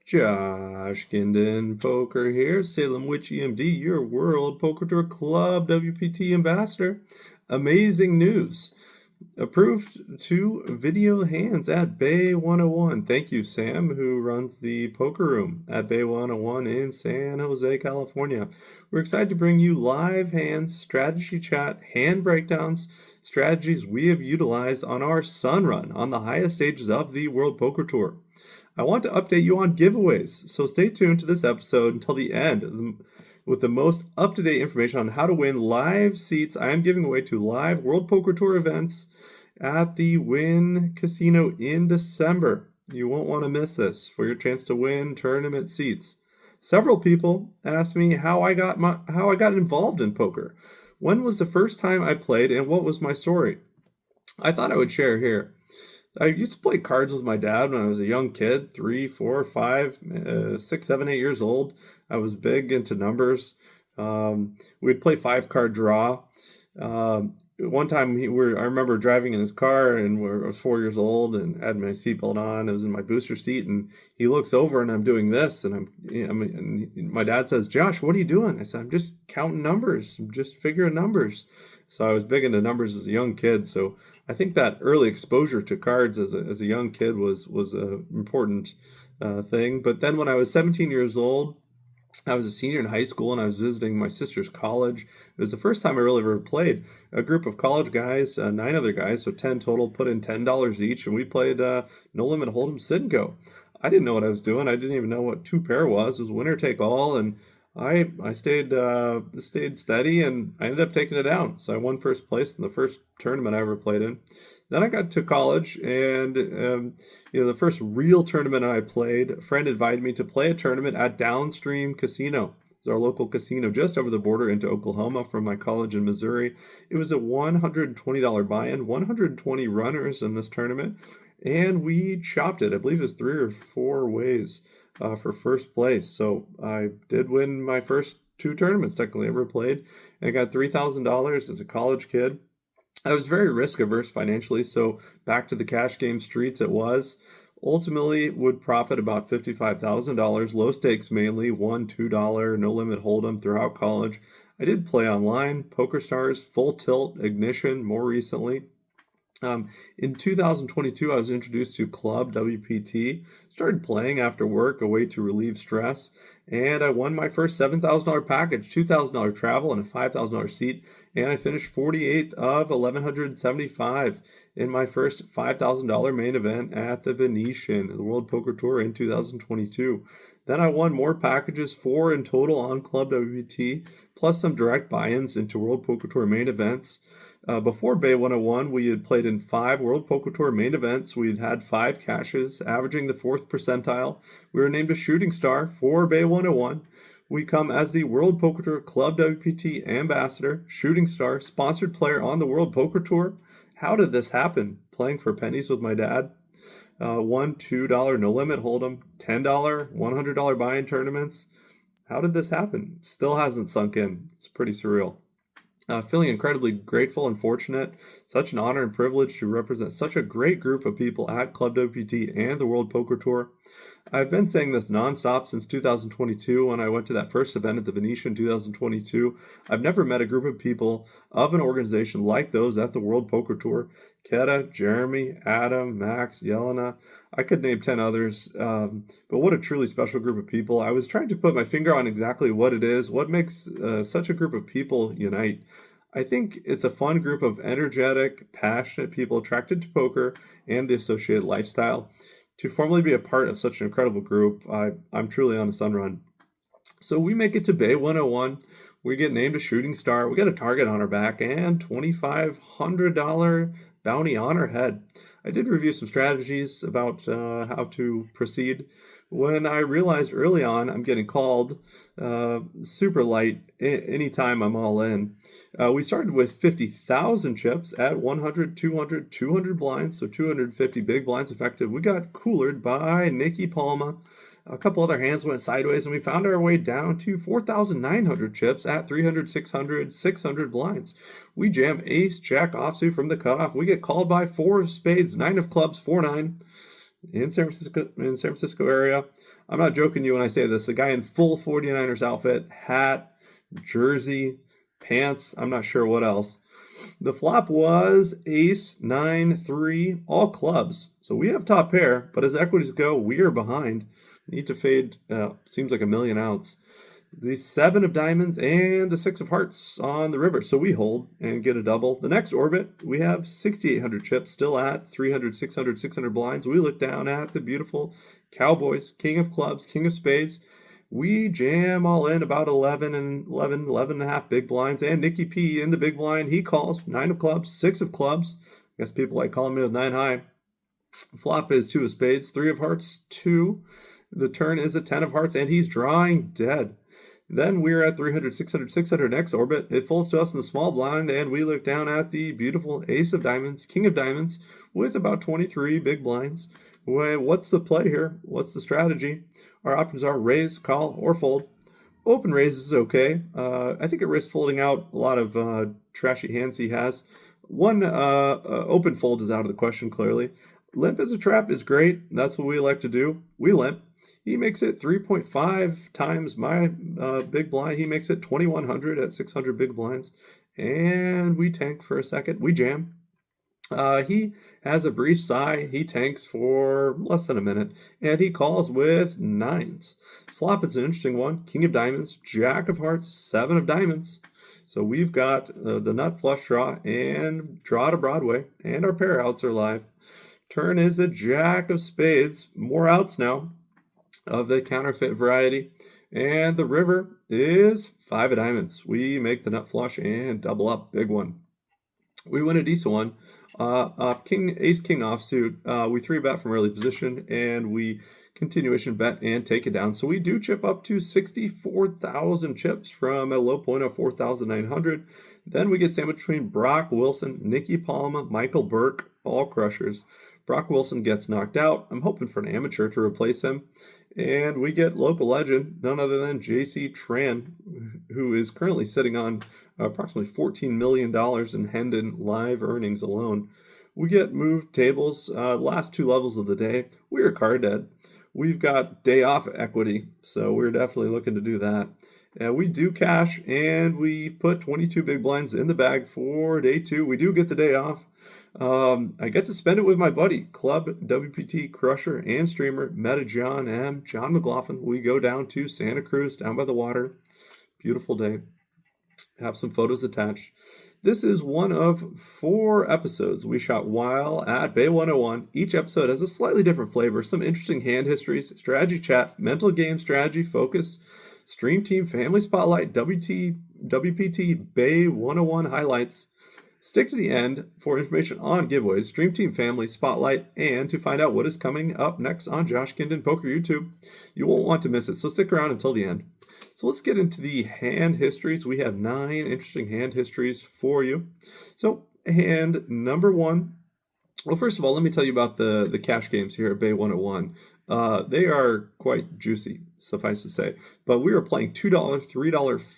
Josh Guindon Poker here, Salem Witch EMD, your World Poker Tour Club WPT ambassador. Amazing news. Approved to video hands at Bay 101. Thank you, Sam, who runs the poker room at Bay 101 in San Jose, California. We're excited to bring you live hands, strategy chat, hand breakdowns, strategies we have utilized on our Sun Run on the highest stages of the World Poker Tour. I want to update you on giveaways, so stay tuned to this episode until the end with the most up-to-date information on how to win live seats I am giving away to live World Poker Tour events at the Wynn Casino in December. You won't want to miss this for your chance to win tournament seats. Several people asked me how I got involved in poker. When was the first time I played and what was my story? I thought I would share here. I used to play cards with my dad when I was a young kid, 3, 4, 5, 6, 7, 8 years old. I was big into numbers. We'd play 5-card draw. One time I remember driving in his car and I was 4 years old and had my seatbelt on. I was in my booster seat and he looks over and I'm doing this and my dad says, "Josh, what are you doing?" I said, "I'm just counting numbers. I'm just figuring numbers." So I was big into numbers as a young kid. So I think that early exposure to cards as a young kid was an important thing. But then when I was 17 years old, I was a senior in high school and I was visiting my sister's college. It was the first time I really ever played. A group of college guys, 9 other guys, so 10 total, put in $10 each, and we played No Limit Hold'em Sit and Go. I didn't know what I was doing. I didn't even know what 2-pair was. It was winner take all, and I stayed steady, and I ended up taking it down. So I won first place in the first tournament I ever played in. Then I got to college, and the first real tournament I played, a friend invited me to play a tournament at Downstream Casino. It's our local casino just over the border into Oklahoma from my college in Missouri. It was a $120 buy-in, 120 runners in this tournament, and we chopped it. I believe it was 3 or 4 ways for first place. So I did win my first 2 tournaments technically ever played. I got $3,000 as a college kid. I was very risk averse financially, so back to the cash game streets it was. Ultimately would profit about $55,000, low stakes mainly, $1, $2, no limit hold'em throughout college. I did play online, PokerStars, Full Tilt, Ignition more recently. In 2022, I was introduced to Club WPT, started playing after work, a way to relieve stress, and I won my first $7,000 package, $2,000 travel, and a $5,000 seat, and I finished 48th of 1,175 in my first $5,000 main event at the Venetian, the World Poker Tour in 2022. Then I won more packages, 4 in total on Club WPT, plus some direct buy-ins into World Poker Tour main events. Before Bay 101, we had played in 5 World Poker Tour main events. We had had 5 cashes, averaging the 4th percentile. We were named a shooting star for Bay 101. We come as the World Poker Tour Club WPT ambassador, shooting star, sponsored player on the World Poker Tour. How did this happen? Playing for pennies with my dad. $1, $2 no limit hold'em, $10, $100 buy-in tournaments. How did this happen? Still hasn't sunk in. It's pretty surreal. Feeling incredibly grateful and fortunate. Such an honor and privilege to represent such a great group of people at Club WPT and the World Poker Tour. I've been saying this nonstop since 2022 when I went to that first event at the Venetian in 2022. I've never met a group of people of an organization like those at the World Poker Tour. Keta, Jeremy, Adam, Max, Yelena. I could name 10 others, but what a truly special group of people. I was trying to put my finger on exactly what it is, what makes such a group of people unite. I think it's a fun group of energetic, passionate people attracted to poker and the associated lifestyle. To formally be a part of such an incredible group, I'm truly on a sun run. So we make it to Bay 101. We get named a shooting star. We got a target on our back and $2,500 bounty on our head. I did review some strategies about how to proceed. When I realized early on I'm getting called super light anytime I'm all in. We started with 50,000 chips at 100, 200, 200 blinds, so 250 big blinds effective. We got coolered by Nicky Palma. A couple other hands went sideways, and we found our way down to 4,900 chips at 300, 600, 600 blinds. We jam ace, jack, offsuit from the cutoff. We get called by 4 of spades, 9 of clubs, 4-9. in San Francisco area. I'm not joking you when I say this. A guy in full 49ers outfit, hat, jersey, pants, I'm not sure what else. The flop was ace, 9, 3, all clubs. So we have top pair, but as equities go, we are behind. Need to fade, seems like a million outs. The 7 of diamonds and the 6 of hearts on the river. So we hold and get a double. The next orbit, we have 6,800 chips, still at 300, 600, 600 blinds. We look down at the beautiful Cowboys, king of clubs, king of spades. We jam all in about 11 and 11 and a half big blinds. And Nicky P in the big blind, he calls 9 of clubs, 6 of clubs. I guess people like calling me with 9 high. Flop is 2 of spades, 3 of hearts, 2. The turn is a 10 of hearts, and he's drawing dead. Then we're at 300, 600, 600 next orbit. It folds to us in the small blind, and we look down at the beautiful ace of diamonds, king of diamonds, with about 23 big blinds. What's the play here? What's the strategy? Our options are raise, call, or fold. Open raise is okay. I think it risks folding out a lot of trashy hands he has. One open fold is out of the question, clearly. Limp as a trap is great. That's what we like to do. We limp. He makes it 3.5 times my big blind. He makes it 2,100 at 600 big blinds. And we tank for a second. We jam. He has a brief sigh. He tanks for less than a minute. And he calls with 9s. Flop is an interesting one. King of diamonds, jack of hearts, 7 of diamonds. So we've got the nut flush draw and draw to Broadway. And our pair outs are live. Turn is a jack of spades. More outs now of the counterfeit variety. And the river is 5 of diamonds. We make the nut flush and double up. Big one. We win a decent one. Off ace king offsuit, we 3-bet from early position, and we continuation bet and take it down. So we do chip up to 64,000 chips from a low point of 4,900. Then we get sandwiched between Brock Wilson, Nicky Palma, Michael Burke, all crushers. Brock Wilson gets knocked out. I'm hoping for an amateur to replace him. And we get local legend, none other than Tran, who is currently sitting on approximately $14 million in Hendon live earnings alone. We get moved tables, last 2 levels of the day. We are card dead. We've got day off equity, so we're definitely looking to do that. We do cash, and we put 22 big blinds in the bag for day 2. We do get the day off. I get to spend it with my buddy, Club WPT crusher and streamer, MetaJohnM, John McLaughlin. We go down to Santa Cruz, down by the water. Beautiful day. Have some photos attached. This is one of 4 episodes we shot while at Bay 101. Each episode has a slightly different flavor, some interesting hand histories, strategy chat, mental game strategy focus, stream team family spotlight, WPT Bay 101 highlights. Stick to the end for information on giveaways, Stream Team Family Spotlight, and to find out what is coming up next on JoshGuindonPoker YouTube. You won't want to miss it, so stick around until the end. So let's get into the hand histories. We have 9 interesting hand histories for you. So hand number 1. Well, first of all, let me tell you about the cash games here at Bay 101. They are quite juicy, suffice to say. But we are playing $2, $3,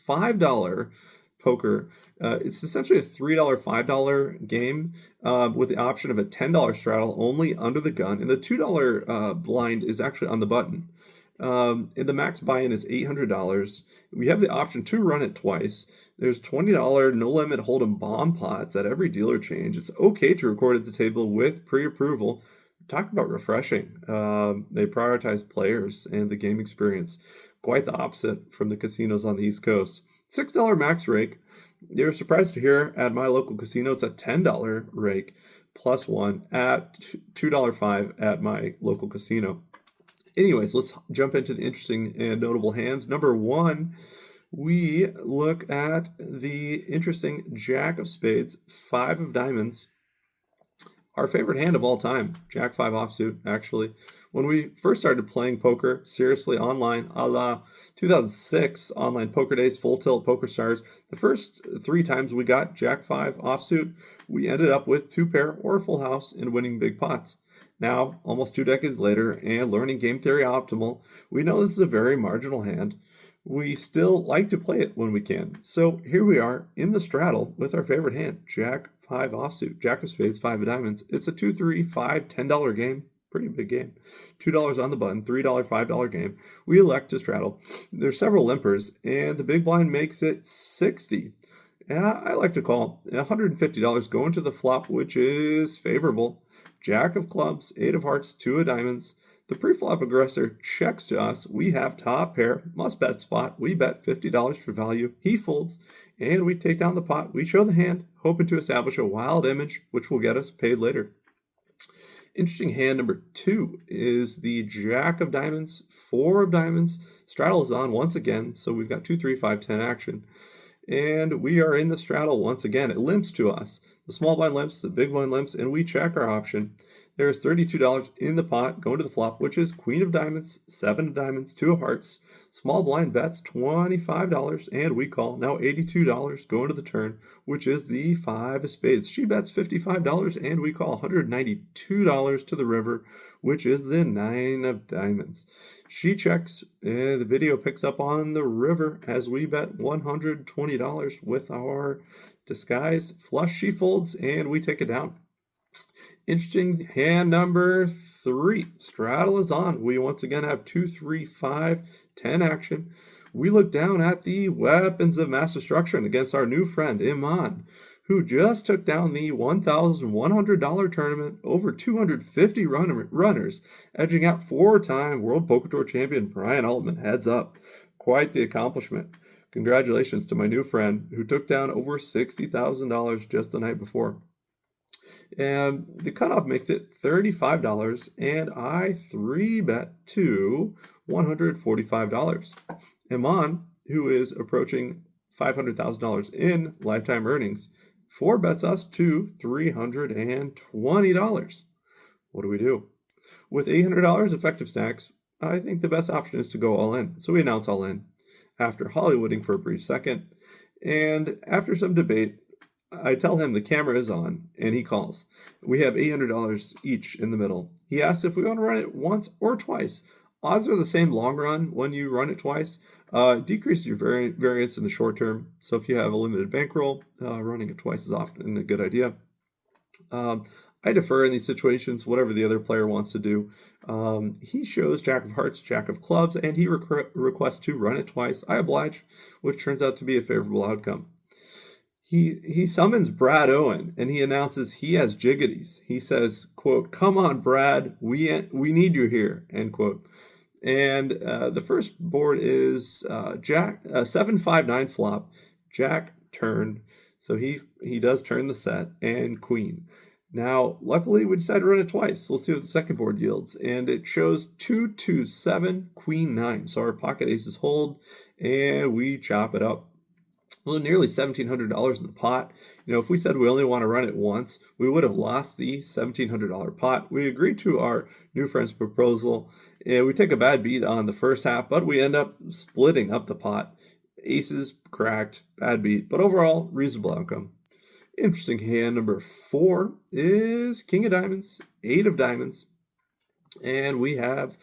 $5 poker. It's essentially a $3, $5 game with the option of a $10 straddle only under the gun. And the $2 blind is actually on the button. And the max buy-in is $800. We have the option to run it twice. There's $20 no-limit hold'em bomb pots at every dealer change. It's okay to record at the table with pre-approval. Talk about refreshing. They prioritize players and the game experience. Quite the opposite from the casinos on the East Coast. $6 max rake. You're surprised to hear at my local casino, it's a $10 rake plus 1 at $2.05 at my local casino. Anyways, let's jump into the interesting and notable hands. Number 1, we look at the interesting Jack of Spades, 5 of Diamonds. Our favorite hand of all time, Jack 5 offsuit, actually. When we first started playing poker, seriously, online, a la 2006 online poker days, full tilt poker stars, the first 3 times we got Jack 5 offsuit, we ended up with 2 pair or a full house and winning big pots. Now, almost 2 decades later, and learning game theory optimal, we know this is a very marginal hand. We still like to play it when we can. So here we are in the straddle with our favorite hand, Jack 5 offsuit, Jack of Spades, 5 of Diamonds. It's a $2, $3, $5, $10 game. Pretty big game. $2 on the button, $3, $5 game. We elect to straddle. There's several limpers, and the big blind makes it 60. And I like to call $150 going to the flop, which is favorable. Jack of clubs, 8 of hearts, 2 of diamonds. The pre-flop aggressor checks to us. We have top pair, must bet spot. We bet $50 for value. He folds, and we take down the pot. We show the hand, hoping to establish a wild image, which will get us paid later. Interesting hand number 2 is the Jack of diamonds, 4 of diamonds. Straddle is on once again, so we've got 2, 3, 5, 10 action. And we are in the straddle once again. It limps to us. The small blind limps, the big blind limps, and we check our option. There's $32 in the pot going to the flop, which is queen of diamonds, 7 of diamonds, 2 of hearts. Small blind bets $25, and we call. Now $82 going to the turn, which is the 5 of spades. She bets $55, and we call. $192 to the river, which is the 9 of diamonds. She checks, and the video picks up on the river as we bet $120 with our disguise flush. She folds, and we take it down. Interesting hand number 3. Straddle is on. We once again have 2, 3, 5, 10 action. We look down at the weapons of mass destruction against our new friend, Iman, who just took down the $1,100 tournament, over 250 runners, edging out 4-time World Poker Tour champion Brian Altman. Heads up. Quite the accomplishment. Congratulations to my new friend who took down over $60,000 just the night before. And the cutoff makes it $35, and I 3-bet to $145. Iman, who is approaching $500,000 in lifetime earnings, 4-bets us to $320. What do we do? With $800 effective stacks, I think the best option is to go all in. So we announce all in after Hollywooding for a brief second. And after some debate, I tell him the camera is on, and he calls. We have $800 each in the middle. He asks if we want to run it once or twice. Odds are the same long run when you run it twice. Decreases your variance in the short term. So if you have a limited bankroll, running it twice is often a good idea. I defer in these situations, whatever the other player wants to do. He shows Jack of hearts, Jack of clubs, and he requests to run it twice. I oblige, which turns out to be a favorable outcome. He summons Brad Owen, and he announces he has jiggities. He says, quote, "Come on, Brad, we need you here," end quote. And the first board is Jack 7-5-9 flop, Jack turn. So he does turn the set, and queen. Now, luckily, we decided to run it twice. So let's see what the second board yields. And it shows 2-2-7, queen 9. So our pocket aces hold, and we chop it up. Well, nearly $1,700 in the pot. If we said we only want to run it once, we would have lost the $1,700 pot. We agreed to our new friend's proposal, and we take a bad beat on the first half, but we end up splitting up the pot. Aces cracked, bad beat, but overall, reasonable outcome. Interesting hand number 4 is King of diamonds, 8 of diamonds, and we have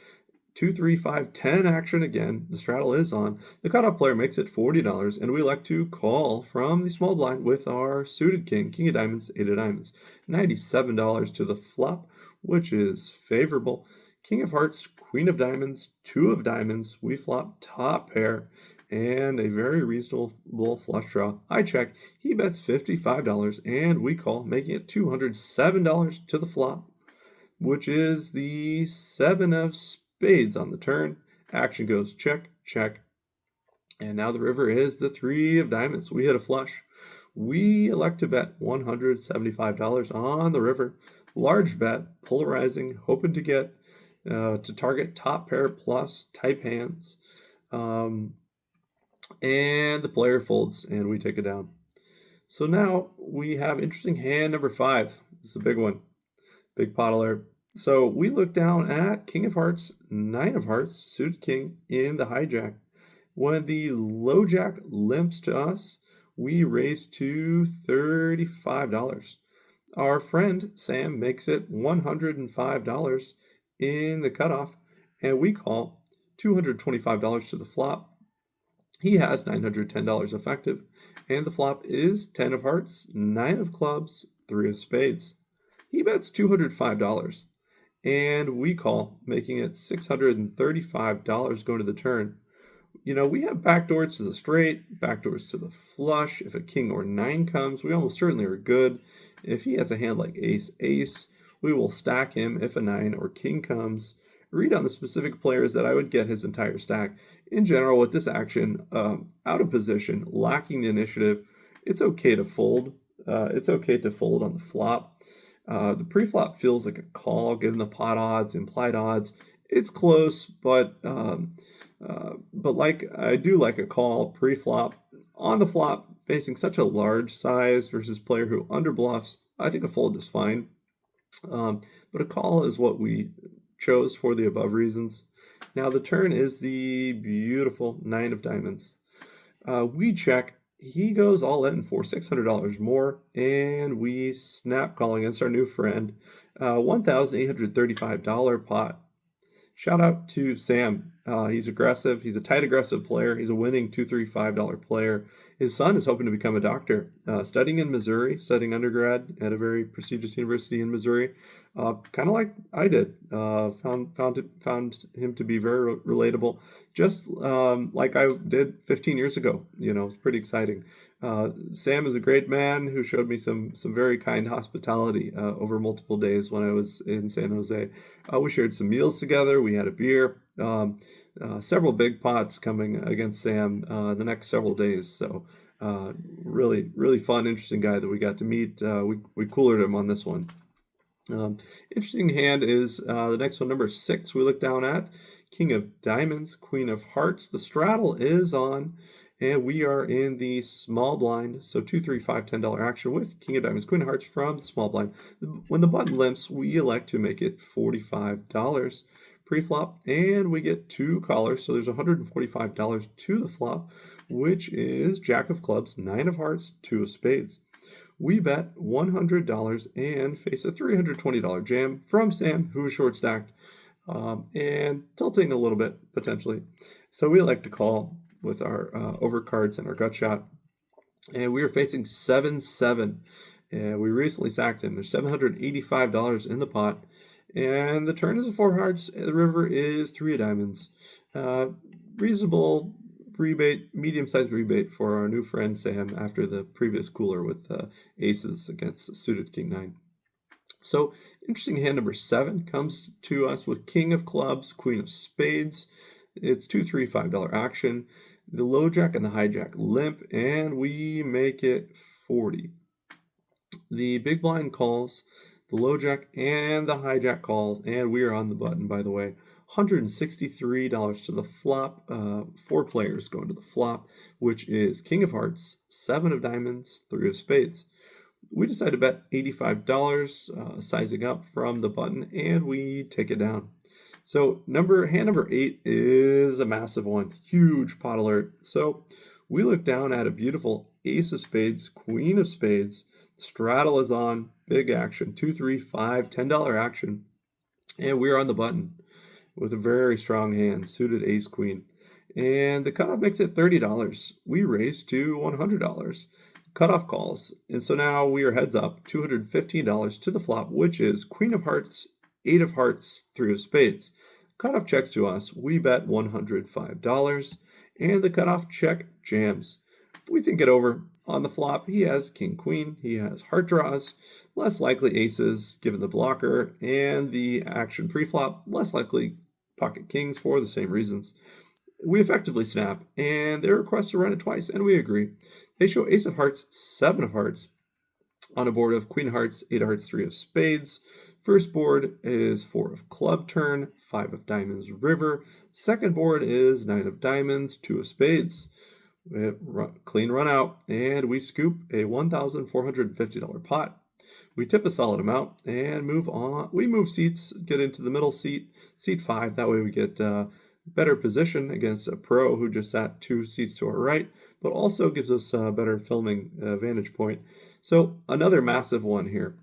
2, 3, 5, 10 action again. The straddle is on. The cutoff player makes it $40, and we elect to call from the small blind with our suited king, King of diamonds, 8 of diamonds. $97 to the flop, which is favorable. King of hearts, Queen of diamonds, 2 of diamonds. We flop top pair, and a very reasonable flush draw. I check. He bets $55, and we call, making it $207 to the flop, which is the 7 of spades on the turn. Action goes check, check. And now the river is the 3 of diamonds. We hit a flush. We elect to bet $175 on the river. Large bet, polarizing, hoping to get to target top pair plus type hands. And the player folds, and we take it down. So now we have interesting hand number 5. This is a big one. Big pot alert. So we look down at King of hearts, 9 of hearts, suited king in the hijack. When the low jack limps to us, we raise to $35. Our friend Sam makes it $105 in the cutoff, and we call $225 to the flop. He has $910 effective, and the flop is 10 of hearts, 9 of clubs, 3 of spades. He bets $205. and we call, making it $635 going to the turn. You know, we have backdoors to the straight, backdoors to the flush. If a king or nine comes, we almost certainly are good. If he has a hand like ace, we will stack him if a nine or king comes. Read on the specific players that I would get his entire stack. In general, with this action, out of position, lacking the initiative, it's okay to fold. It's okay to fold on the flop. The pre-flop feels like a call, given the pot odds, implied odds. It's close, but like I do like a call pre-flop. On the flop, facing such a large size versus player who underbluffs, I think a fold is fine. But a call is what we chose for the above reasons. Now the turn is the beautiful nine of diamonds. We check. He goes all in for $600 more, and we snap call against our new friend. $1,835 pot. Shout out to Sam. He's aggressive. He's a tight, aggressive player. He's a winning $235 player. His son is hoping to become a doctor, studying in Missouri, studying undergrad at a very prestigious university in Missouri. Kind of like I did. Found him to be very relatable, just like I did 15 years ago. You know, it's pretty exciting. Sam is a great man who showed me some very kind hospitality over multiple days when I was in San Jose. We shared some meals together. We had a beer. Several big pots coming against Sam the next several days. So really fun, interesting guy that we got to meet. We coolered him on this one. Interesting hand is the next one, number 6 we look down at. King of Diamonds, Queen of Hearts. The straddle is on, and we are in the small blind. So $2, $3, $5, $10 action with King of Diamonds, Queen of Hearts from the small blind. When the button limps, we elect to make it $45 pre-flop, and we get 2 callers, so there's $145 to the flop, which is Jack of Clubs, 9 of Hearts, 2 of Spades. We bet $100 and face a $320 jam from Sam, who is short stacked and tilting a little bit potentially. So we like to call with our overcards and our gut shot, and we are facing 7-7, and we recently sacked him. There's $785 in the pot. And the turn is a 4 hearts. The river is 3 of diamonds. Reasonable rebate, medium-sized rebate for our new friend Sam after the previous cooler with aces against suited king 9. So interesting hand number 7 comes to us with King of Clubs, Queen of Spades. It's $2, $3, $5 action. The low jack and the hijack limp, and we make it 40. The big blind calls. The low jack and the hijack calls, and we are on the button, by the way. $163 to the flop. 4 players going to the flop, which is King of Hearts, 7 of Diamonds, 3 of Spades. We decide to bet $85, sizing up from the button, and we take it down. So hand number 8 is a massive one, huge pot alert. So we look down at a beautiful Ace of Spades, Queen of Spades. Straddle is on, big action, $2, $3, $5, $10 action, and we're on the button with a very strong hand, suited ace queen, and the cutoff makes it $30. We raise to $100. Cutoff calls, and so now we are heads up, $215 to the flop, which is Queen of Hearts, 8 of Hearts, 3 of Spades. Cutoff checks to us. We bet $105, and the cutoff check jams. We think it over. On the flop, he has king, queen, he has heart draws, less likely aces given the blocker, and the action pre-flop, less likely pocket kings for the same reasons. We effectively snap, and they request to run it twice, and we agree. They show ace of hearts, 7 of hearts, on a board of queen of hearts, 8 of hearts, 3 of spades. First board is 4 of club turn, 5 of diamonds river. Second board is 9 of diamonds, 2 of spades. Clean run out, and we scoop a $1,450 pot. We tip a solid amount and move on. We move seats, get into the middle seat 5. That way we get better position against a pro who just sat 2 seats to our right, but also gives us a better filming vantage point. So another massive one here,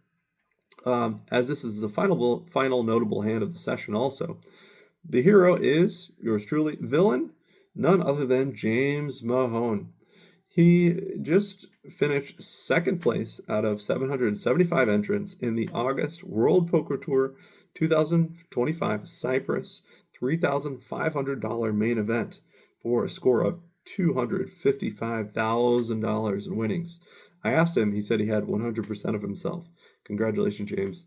as this is the final notable hand of the session also. The hero is yours truly, villain, none other than James Mahone. He just finished second place out of 775 entrants in the August World Poker Tour 2025 Cyprus $3,500 main event for a score of $255,000 in winnings. I asked him, he said he had 100% of himself. Congratulations, James.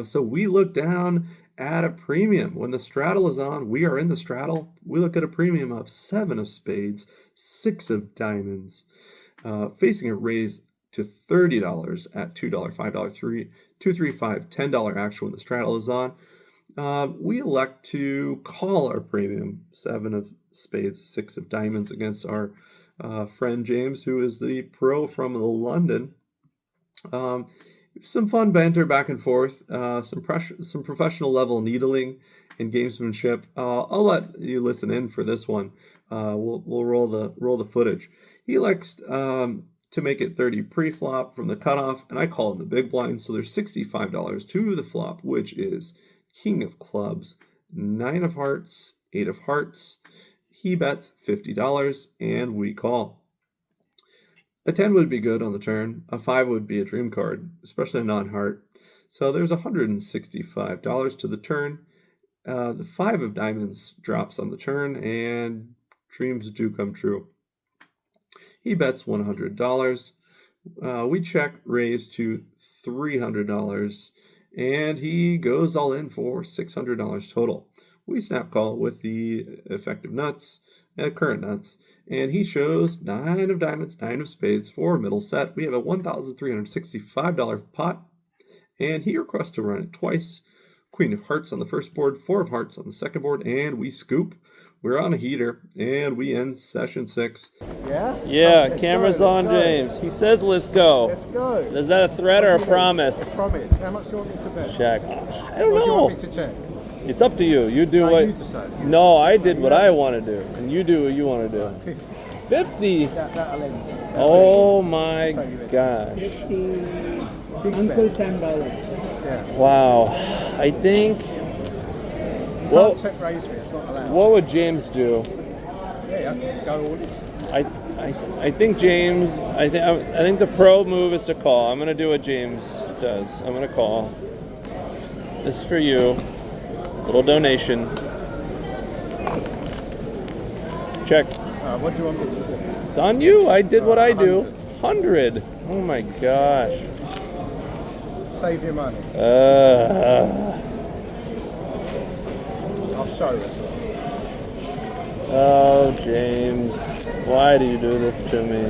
So we look down at a premium. When the straddle is on, we are in the straddle. We look at a premium of 7 of spades, 6 of diamonds, facing a raise to $30 at $2, $5, $3, $2, $3, $5, $10 action when the straddle is on. We elect to call our premium, 7 of spades, 6 of diamonds, against our friend James, who is the pro from London. Some fun banter back and forth, some professional level needling and gamesmanship. I'll let you listen in for this one. We'll roll the footage. He elects to make it 30 pre-flop from the cutoff, and I call in the big blind. So there's $65 to the flop, which is King of Clubs, 9 of Hearts, 8 of Hearts. He bets $50, and we call. A 10 would be good on the turn. A 5 would be a dream card, especially a non-heart. So there's $165 to the turn. The 5 of diamonds drops on the turn, and dreams do come true. He bets $100. We check, raise to $300, and he goes all in for $600 total. We snap call with the effective nuts, current nuts, and he shows 9 of diamonds, 9 of spades for middle set. We have a $1,365 pot, and he requests to run it twice. Queen of Hearts on the first board, 4 of Hearts on the second board, and we scoop. We're on a heater, and we end session 6. Yeah? Yeah, camera's on James. He says let's go. Let's go. Is that a threat or a promise? A promise. How much do you want me to bet? Check. I don't What do you know. want me to check? It's up to you. You do No, what... you decide. No, I did what I want to do, and you do what you want to do. 50. 50? That'll end. Oh my gosh. Uncle Sam dollars. Yeah. Wow. I think... You Well, can't check raise me. It's not allowed. what would James do? Yeah, go all in. I think James... I think the pro move is to call. I'm going to do what James does. I'm going to call. This is for you. Little donation. Check. What do you want me to do? It's on you. I did what I do. 100. Oh my gosh. Save your money. I'll show it. Oh, James. Why do you do this to me?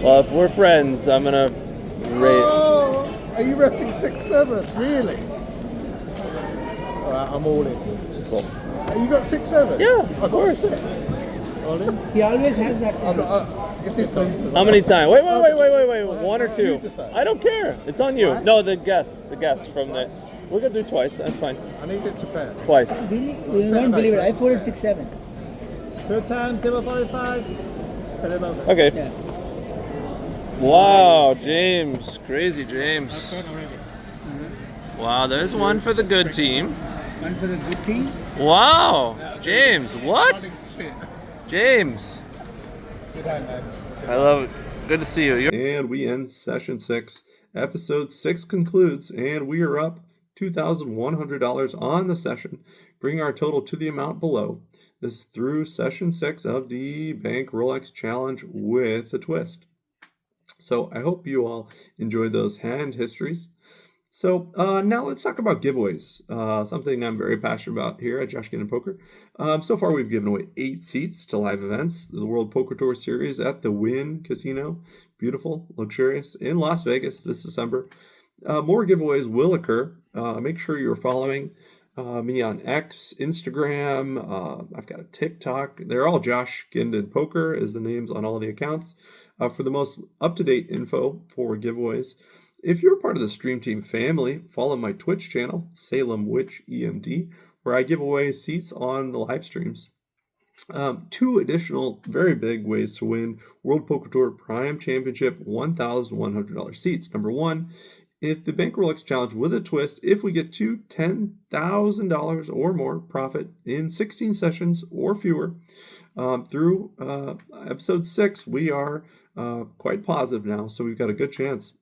Well, if we're friends, I'm going to rate. Oh, are you repping 6-7? Really? Alright, I'm all in. Cool. You got 6-7? Yeah, I've of course. got 6. All in? He always has that. If this comes, How many times? Wait. 1 or 2. You decide. I don't care. It's on you. Twice? No, the guess from the... We're going to do twice. That's fine. I need it to bet. Twice. Really? You will not believe it. I folded 6-7. 2-10, table 45. Okay. Yeah. Wow, James. Crazy James. Wow, there's one for the good team. One for the good team. Wow. James, what? James. I love it. Good to see you. And we end session 6. Episode 6 concludes, and we are up $2,100 on the session, bringing our total to the amount below. This through session 6 of the Bank Rolex Challenge with a twist. So I hope you all enjoyed those hand histories. So now let's talk about giveaways, something I'm very passionate about here at JoshGuindonPoker. So far we've given away 8 seats to live events, the World Poker Tour Series at the Wynn Casino, beautiful, luxurious, in Las Vegas this December. More giveaways will occur. Make sure you're following me on X, Instagram. I've got a TikTok. They're all JoshGuindonPoker is the names on all the accounts. For the most up-to-date info for giveaways. If you're part of the Stream Team family, follow my Twitch channel, Salem Witch EMD, where I give away seats on the live streams. 2 additional very big ways to win World Poker Tour Prime Championship $1,100 seats. Number 1, if the Bank Rolex Challenge with a twist, if we get to $10,000 or more profit in 16 sessions or fewer, through episode 6, we are quite positive now, so we've got a good chance.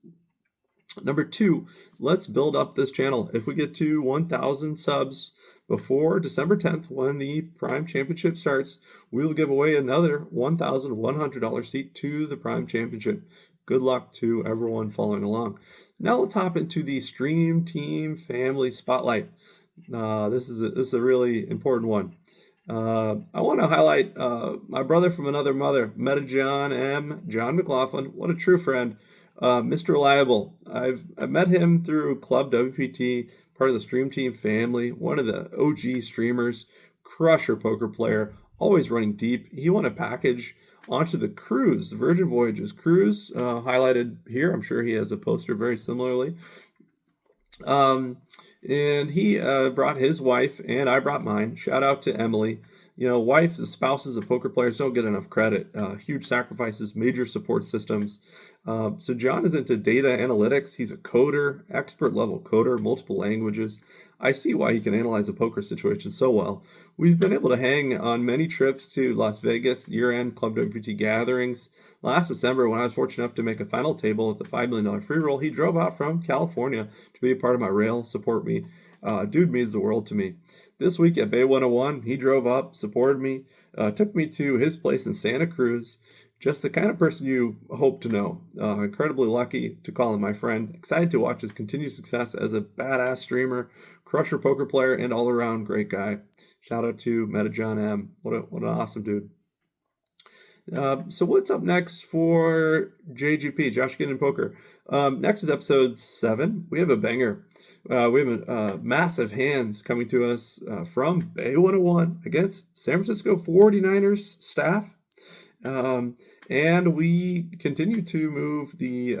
Number 2, let's build up this channel. If we get to 1,000 subs before December 10th, when the Prime Championship starts, we will give away another $1,100 seat to the Prime Championship. Good luck to everyone following along. Now let's hop into the Stream Team Family Spotlight. This is a really important one. I want to highlight my brother from another mother, MetaJohnM, John McLaughlin. What a true friend. Mr. Reliable. I've met him through Club WPT, part of the Stream Team family, one of the OG streamers, crusher poker player, always running deep. He won a package onto the cruise, the Virgin Voyages cruise, highlighted here. I'm sure he has a poster very similarly. And he brought his wife, and I brought mine. Shout out to Emily. You know, wives, the spouses of poker players don't get enough credit. Huge sacrifices, major support systems. So John is into data analytics. He's a coder, expert level coder, multiple languages. I see why he can analyze a poker situation so well. We've been able to hang on many trips to Las Vegas, year-end Club WPT gatherings. Last December, when I was fortunate enough to make a final table at the $5 million free roll, he drove out from California to be a part of my rail, support me. Dude means the world to me. This week at Bay 101, he drove up, supported me, took me to his place in Santa Cruz. Just the kind of person you hope to know. Incredibly lucky to call him my friend. Excited to watch his continued success as a badass streamer, crusher poker player, and all-around great guy. Shout out to MetaJohnM. What an awesome dude. So what's up next for JGP, Josh Guindon Poker? Next is episode 7. We have a banger. We have massive hands coming to us from Bay 101 against San Francisco 49ers staff. And we continue to move the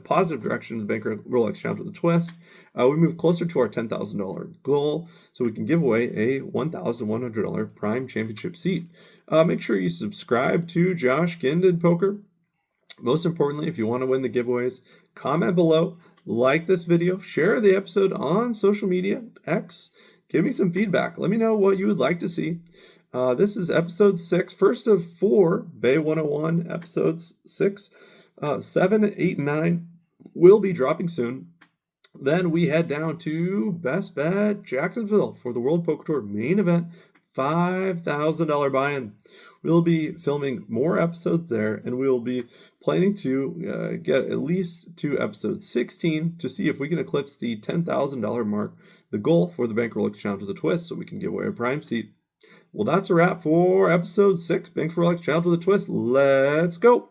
positive direction of the Banker Rolex Challenge with a twist. We move closer to our $10,000 goal, so we can give away a $1,100 Prime Championship seat. Make sure you subscribe to Josh Guindon Poker. Most importantly, if you want to win the giveaways, comment below, like this video, share the episode on social media, X. Give me some feedback. Let me know what you would like to see. This is episode 6, first of 4 Bay 101 episodes. 6, 7, 8, and 9 will be dropping soon. Then we head down to Best Bet Jacksonville for the World Poker Tour main event, $5,000 buy-in. We'll be filming more episodes there, and we will be planning to get at least to episode 16 to see if we can eclipse the $10,000 mark, the goal for the Bank Rolex Challenge with a twist, so we can give away a prime seat. Well, that's a wrap for episode 6, Bank Rolex Challenge with a twist. Let's go.